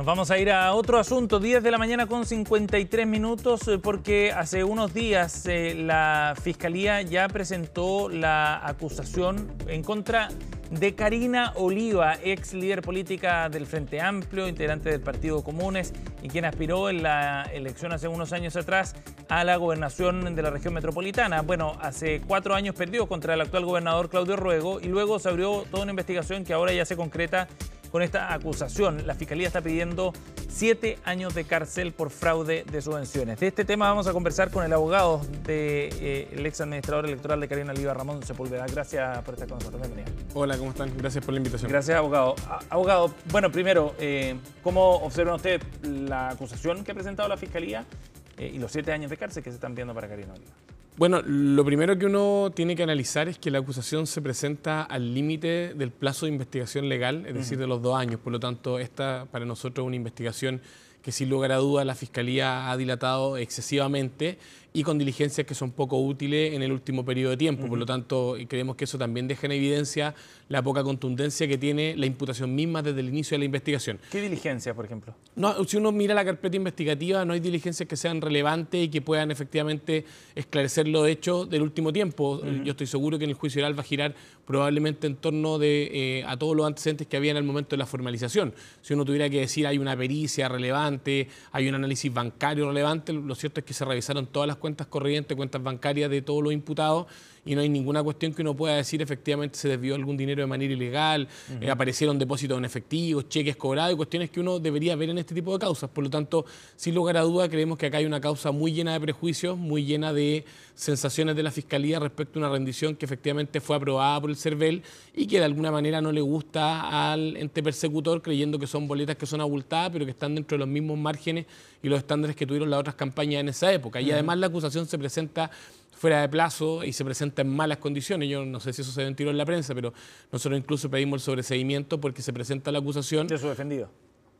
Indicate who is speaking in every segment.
Speaker 1: Nos vamos a ir a otro asunto, 10 de la mañana con 53 minutos, porque hace unos días la Fiscalía ya presentó la acusación en contra de Karina Oliva, ex líder política del Frente Amplio, integrante del Partido Comunes y quien aspiró en la elección hace unos años atrás a la gobernación de la región metropolitana. Bueno, hace 4 años perdió contra el actual gobernador Claudio Ruego y luego se abrió toda una investigación que ahora ya se concreta con esta acusación. La Fiscalía está pidiendo 7 años de cárcel por fraude de subvenciones. De este tema vamos a conversar con el abogado del ex administrador electoral de Karina Oliva, Ramón Sepúlveda. Gracias por estar con nosotros. Bienvenido.
Speaker 2: Hola, ¿cómo están? Gracias por la invitación.
Speaker 1: Gracias, abogado. Abogado, bueno, primero, ¿cómo observa usted la acusación que ha presentado la Fiscalía y los 7 años de cárcel que se están viendo para Karina Oliva?
Speaker 2: Bueno, lo primero que uno tiene que analizar es que la acusación se presenta al límite del plazo de investigación legal, es decir, de los 2 años. Por lo tanto, esta para nosotros es una investigación que sin lugar a duda la Fiscalía ha dilatado excesivamente y con diligencias que son poco útiles en el último periodo de tiempo. Por lo tanto, creemos que eso también deja en evidencia la poca contundencia que tiene la imputación misma desde el inicio de la investigación.
Speaker 1: ¿Qué diligencia, por ejemplo?
Speaker 2: No, si uno mira la carpeta investigativa, no hay diligencias que sean relevantes y que puedan efectivamente esclarecer los hechos del último tiempo. Yo estoy seguro que en el juicio oral va a girar probablemente en torno a todos los antecedentes que había en el momento de la formalización. Si uno tuviera que decir hay una pericia relevante, hay un análisis bancario relevante, lo cierto es que se revisaron todas las cuentas corrientes, cuentas bancarias de todos los imputados y no hay ninguna cuestión que uno pueda decir efectivamente se desvió algún dinero de manera ilegal, aparecieron depósitos en efectivo, cheques cobrados y cuestiones que uno debería ver en este tipo de causas. Por lo tanto, sin lugar a duda, creemos que acá hay una causa muy llena de prejuicios, muy llena de sensaciones de la Fiscalía respecto a una rendición que efectivamente fue aprobada por el CERVEL y que de alguna manera no le gusta al ente persecutor, creyendo que son boletas que son abultadas, pero que están dentro de los mismos márgenes y los estándares que tuvieron las otras campañas en esa época. Y además la acusación se presenta fuera de plazo y se presenta en malas condiciones. Yo no sé si eso se ventiló en la prensa, pero nosotros incluso pedimos el sobreseimiento porque se presenta la acusación
Speaker 1: de su defendido.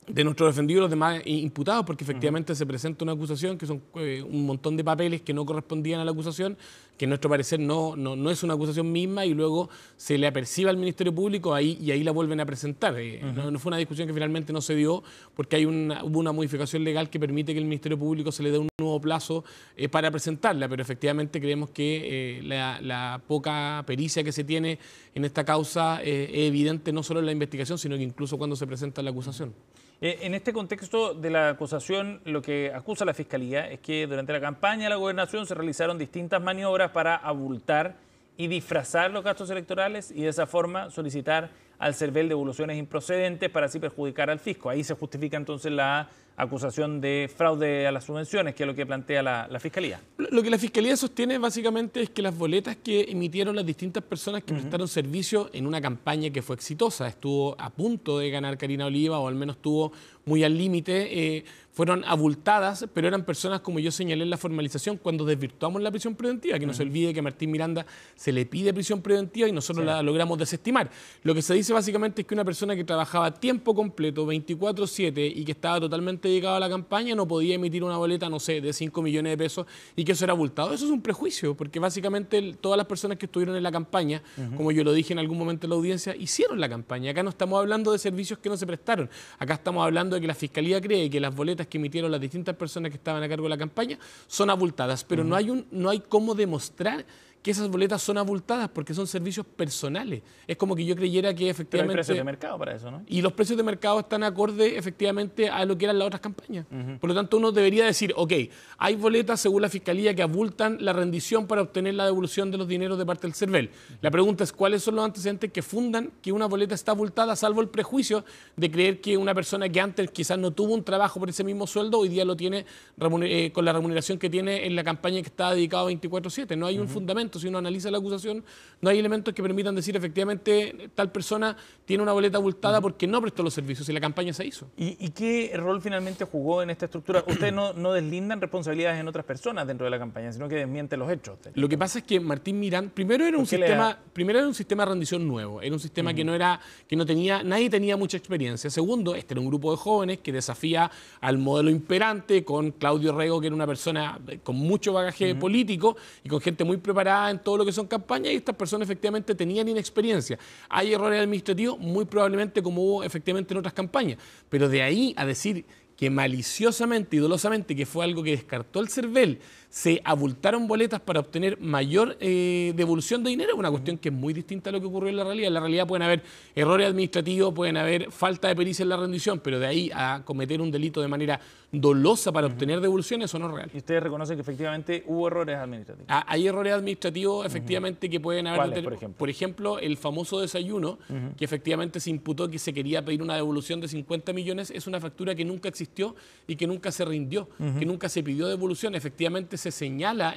Speaker 2: De nuestro defendido y los demás imputados, porque efectivamente se presenta una acusación que son un montón de papeles que no correspondían a la acusación, que en nuestro parecer no es una acusación misma y luego se le apercibe al Ministerio Público y ahí la vuelven a presentar. No fue una discusión que finalmente no se dio porque hubo una modificación legal que permite que el Ministerio Público se le dé un nuevo plazo para presentarla, pero efectivamente creemos que la poca pericia que se tiene en esta causa es evidente no solo en la investigación, sino que incluso cuando se presenta la acusación.
Speaker 1: En este contexto de la acusación, lo que acusa la Fiscalía es que durante la campaña de la gobernación se realizaron distintas maniobras para abultar y disfrazar los gastos electorales y de esa forma solicitar al CERVEL devoluciones improcedentes para así perjudicar al fisco. Ahí se justifica entonces la acusación de fraude a las subvenciones, que es lo que plantea la Fiscalía.
Speaker 2: Lo que la Fiscalía sostiene básicamente es que las boletas que emitieron las distintas personas que prestaron servicio en una campaña que fue exitosa, estuvo a punto de ganar Karina Oliva o al menos estuvo muy al límite, fueron abultadas, pero eran personas, como yo señalé en la formalización, cuando desvirtuamos la prisión preventiva, que no se olvide que a Martín Miranda se le pide prisión preventiva y nosotros la logramos desestimar. Lo que se dice básicamente es que una persona que trabajaba a tiempo completo, 24/7, y que estaba totalmente dedicado a la campaña, no podía emitir una boleta, no sé, de 5 millones de pesos y que eso era abultado. Eso es un prejuicio, porque básicamente todas las personas que estuvieron en la campaña, como yo lo dije en algún momento en la audiencia, hicieron la campaña. Acá no estamos hablando de servicios que no se prestaron. Acá estamos hablando de que la Fiscalía cree que las boletas que emitieron las distintas personas que estaban a cargo de la campaña son abultadas, pero no hay cómo demostrar que esas boletas son abultadas porque son servicios personales. Es como que yo creyera que efectivamente...
Speaker 1: Pero hay precios de mercado para eso, ¿no?
Speaker 2: Y los precios de mercado están acorde efectivamente a lo que eran las otras campañas. Por lo tanto, uno debería decir, ok, hay boletas según la Fiscalía que abultan la rendición para obtener la devolución de los dineros de parte del CERVEL. La pregunta es, ¿cuáles son los antecedentes que fundan que una boleta está abultada, salvo el prejuicio de creer que una persona que antes quizás no tuvo un trabajo por ese mismo sueldo, hoy día lo tiene con la remuneración que tiene en la campaña que estaba dedicado 24/7? No hay un fundamento. Si uno analiza la acusación, no hay elementos que permitan decir efectivamente tal persona tiene una boleta abultada porque no prestó los servicios y la campaña se hizo.
Speaker 1: ¿Y qué rol finalmente jugó en esta estructura? Ustedes no deslindan responsabilidades en otras personas dentro de la campaña, sino que desmienten los hechos.
Speaker 2: Lo que pasa es que Martín Miranda, primero era un sistema de rendición nuevo, era un sistema que nadie tenía mucha experiencia. Segundo, este era un grupo de jóvenes que desafía al modelo imperante con Claudio Ruego, que era una persona con mucho bagaje político y con gente muy preparada preparada en todo lo que son campañas y estas personas efectivamente tenían inexperiencia. ¿Hay errores administrativos? Muy probablemente, como hubo efectivamente en otras campañas, pero de ahí a decir que maliciosamente y dolosamente, que fue algo que descartó el CERVEL, se abultaron boletas para obtener mayor devolución de dinero, es una cuestión que es muy distinta a lo que ocurrió en la realidad. En la realidad pueden haber errores administrativos, pueden haber falta de pericia en la rendición, pero de ahí a cometer un delito de manera dolosa para obtener devoluciones, eso no es real.
Speaker 1: ¿Y ustedes reconocen que efectivamente hubo errores administrativos?
Speaker 2: Hay errores administrativos efectivamente que pueden haber...
Speaker 1: ¿Cuáles, por ejemplo?
Speaker 2: Por ejemplo, el famoso desayuno, que efectivamente se imputó que se quería pedir una devolución de 50 millones, es una factura que nunca existió y que nunca se rindió, que nunca se pidió devolución. Efectivamente se señala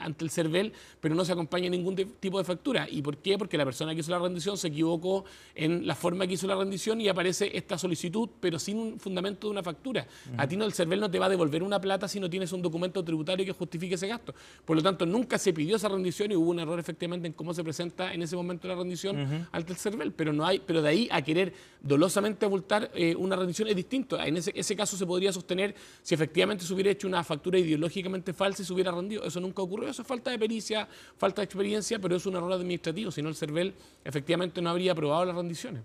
Speaker 2: ante el CERVEL, pero no se acompaña ningún tipo de factura. ¿Y por qué? Porque la persona que hizo la rendición se equivocó en la forma que hizo la rendición y aparece esta solicitud, pero sin un fundamento de una factura. A ti el CERVEL no te va a devolver una plata si no tienes un documento tributario que justifique ese gasto. Por lo tanto, nunca se pidió esa rendición y hubo un error efectivamente en cómo se presenta en ese momento la rendición ante el CERVEL, pero de ahí a querer dolosamente abultar una rendición es distinto. En ese caso se podría sostener si efectivamente se hubiera hecho una factura ideológicamente falsa y se hubiera rendido. Eso nunca ocurrió, eso es falta de pericia, falta de experiencia, pero es un error administrativo, si no el CERVEL efectivamente no habría aprobado las rendiciones.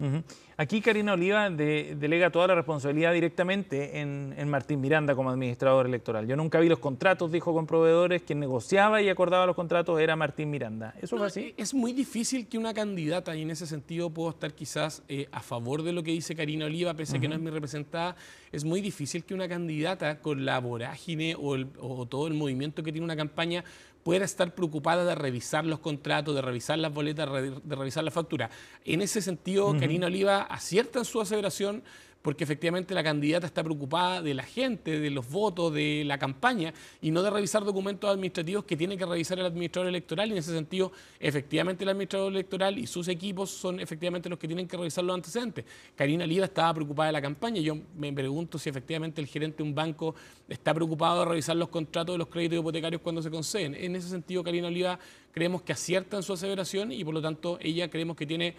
Speaker 1: Aquí Karina Oliva delega toda la responsabilidad directamente en Martín Miranda como administrador electoral. Yo nunca vi los contratos, dijo, con proveedores. Quien negociaba y acordaba los contratos era Martín Miranda. ¿Eso fue así?
Speaker 2: Es muy difícil que una candidata, y en ese sentido puedo estar quizás a favor de lo que dice Karina Oliva, pese a que no es mi representada, es muy difícil que una candidata con la vorágine o todo el movimiento que tiene una campaña pueda estar preocupada de revisar los contratos, de revisar las boletas, de revisar la factura. En ese sentido, Karina Oliva acierta en su aseveración, porque efectivamente la candidata está preocupada de la gente, de los votos, de la campaña, y no de revisar documentos administrativos que tiene que revisar el administrador electoral. Y en ese sentido, efectivamente el administrador electoral y sus equipos son efectivamente los que tienen que revisar los antecedentes. Karina Oliva estaba preocupada de la campaña. Yo me pregunto si efectivamente el gerente de un banco está preocupado de revisar los contratos de los créditos hipotecarios cuando se conceden. En ese sentido, Karina Oliva creemos que acierta en su aseveración y por lo tanto ella creemos que tiene,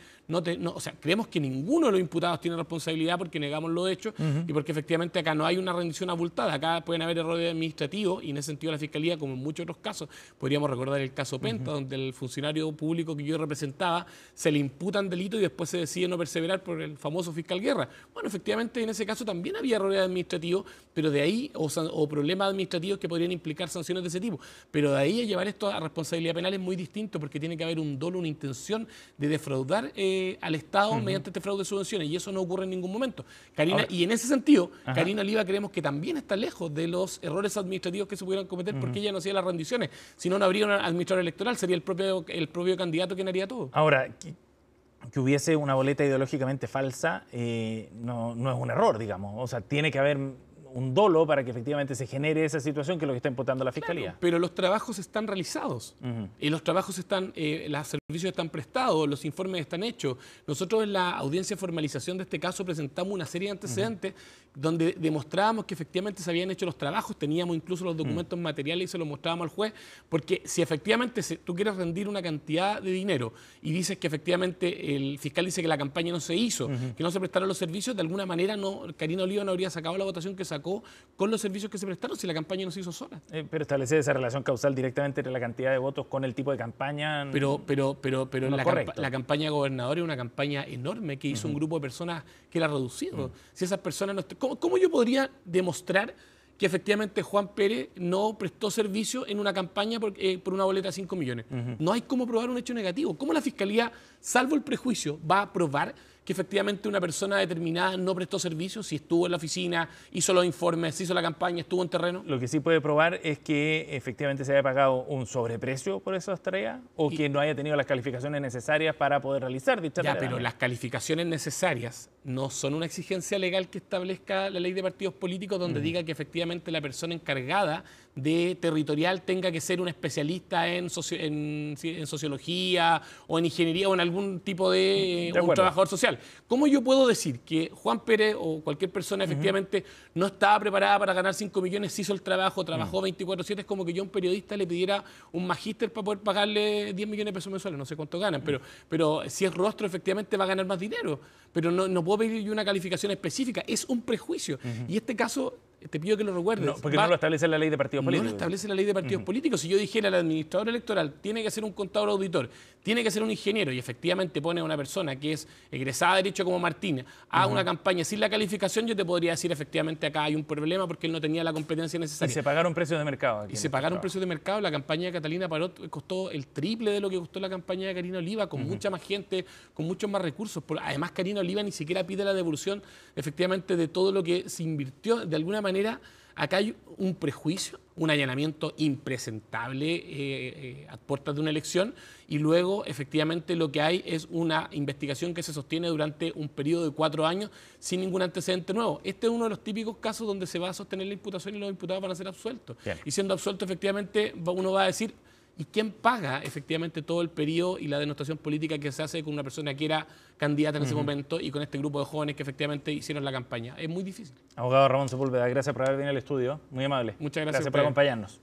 Speaker 2: creemos que ninguno de los imputados tiene responsabilidad porque negamos los hechos y porque efectivamente acá no hay una rendición abultada. Acá pueden haber errores administrativos y en ese sentido la Fiscalía, como en muchos otros casos, podríamos recordar el caso Penta, donde el funcionario público que yo representaba se le imputan delitos y después se decide no perseverar por el famoso fiscal Guerra. Bueno, efectivamente en ese caso también había errores administrativos, pero de ahí, o problemas administrativos que podrían implicar sanciones de ese tipo. Pero de ahí a llevar esto a responsabilidad penal es muy distinto porque tiene que haber un dolo, una intención de defraudar al Estado mediante este fraude de subvenciones y eso no ocurre en ningún momento. Karina, ahora, y en ese sentido, Karina Oliva creemos que también está lejos de los errores administrativos que se pudieran cometer porque ella no hacía las rendiciones. Si no, no habría un administrador electoral, sería el propio candidato quien haría todo.
Speaker 1: Ahora, que hubiese una boleta ideológicamente falsa no es un error, digamos. O sea, tiene que haber un dolo para que efectivamente se genere esa situación que es lo que está imputando la Fiscalía.
Speaker 2: Claro, pero los trabajos están realizados y los trabajos están, los servicios están prestados, los informes están hechos. Nosotros en la audiencia de formalización de este caso presentamos una serie de antecedentes donde demostrábamos que efectivamente se habían hecho los trabajos, teníamos incluso los documentos materiales y se los mostrábamos al juez, porque si efectivamente tú quieres rendir una cantidad de dinero y dices que efectivamente el fiscal dice que la campaña no se hizo, que no se prestaron los servicios, de alguna manera Karina Oliva no habría sacado la votación que sacó con los servicios que se prestaron si la campaña no se hizo sola.
Speaker 1: Pero establecer esa relación causal directamente entre la cantidad de votos con el tipo de campaña...
Speaker 2: Pero no la campaña de gobernador es una campaña enorme que hizo un grupo de personas que la ha reducido. Si esas personas no... ¿Cómo yo podría demostrar que efectivamente Juan Pérez no prestó servicio en una campaña por una boleta de 5 millones? No hay cómo probar un hecho negativo. ¿Cómo la Fiscalía, salvo el prejuicio, va a probar que efectivamente una persona determinada no prestó servicio si estuvo en la oficina, hizo los informes, hizo la campaña, estuvo en terreno?
Speaker 1: Lo que sí puede probar es que efectivamente se haya pagado un sobreprecio por esas tareas o que no haya tenido las calificaciones necesarias para poder realizar dicha tarea.
Speaker 2: Pero las calificaciones necesarias no son una exigencia legal que establezca la ley de partidos políticos donde diga que efectivamente la persona encargada de territorial tenga que ser un especialista en sociología o en ingeniería o en algún tipo de un trabajador social. ¿Cómo yo puedo decir que Juan Pérez o cualquier persona efectivamente no estaba preparada para ganar 5 millones, hizo el trabajo, trabajó 24/7? Es como que yo a un periodista le pidiera un magíster para poder pagarle 10 millones de pesos mensuales, no sé cuánto ganan, pero si es rostro efectivamente va a ganar más dinero, pero no puedo pedir yo una calificación específica, es un prejuicio. Y este caso te pido que lo recuerdes.
Speaker 1: No, porque no lo establece la ley de partidos políticos.
Speaker 2: No lo establece la ley de partidos políticos. Si yo dijera al administrador electoral tiene que ser un contador auditor, tiene que ser un ingeniero y efectivamente pone a una persona que es egresada de Derecho como Martínez a una campaña sin la calificación, yo te podría decir efectivamente acá hay un problema porque él no tenía la competencia necesaria.
Speaker 1: Y se pagaron precios de mercado.
Speaker 2: Y se pagaron precios de mercado. La campaña de Catalina Parot costó el triple de lo que costó la campaña de Karina Oliva, con mucha más gente, con muchos más recursos. Además, Karina Oliva ni siquiera pide la devolución efectivamente de todo lo que se invirtió. De alguna manera, acá hay un prejuicio, un allanamiento impresentable a puertas de una elección y luego efectivamente lo que hay es una investigación que se sostiene durante un periodo de 4 años sin ningún antecedente nuevo. Este es uno de los típicos casos donde se va a sostener la imputación y los imputados van a ser absueltos.
Speaker 1: Bien.
Speaker 2: Y siendo absueltos efectivamente uno va a decir, ¿y quién paga efectivamente todo el periodo y la denostación política que se hace con una persona que era candidata en ese momento y con este grupo de jóvenes que efectivamente hicieron la campaña? Es muy difícil.
Speaker 1: Abogado Ramón Sepúlveda, gracias por haber venido al estudio. Muy amable.
Speaker 2: Muchas gracias.
Speaker 1: Gracias por acompañarnos.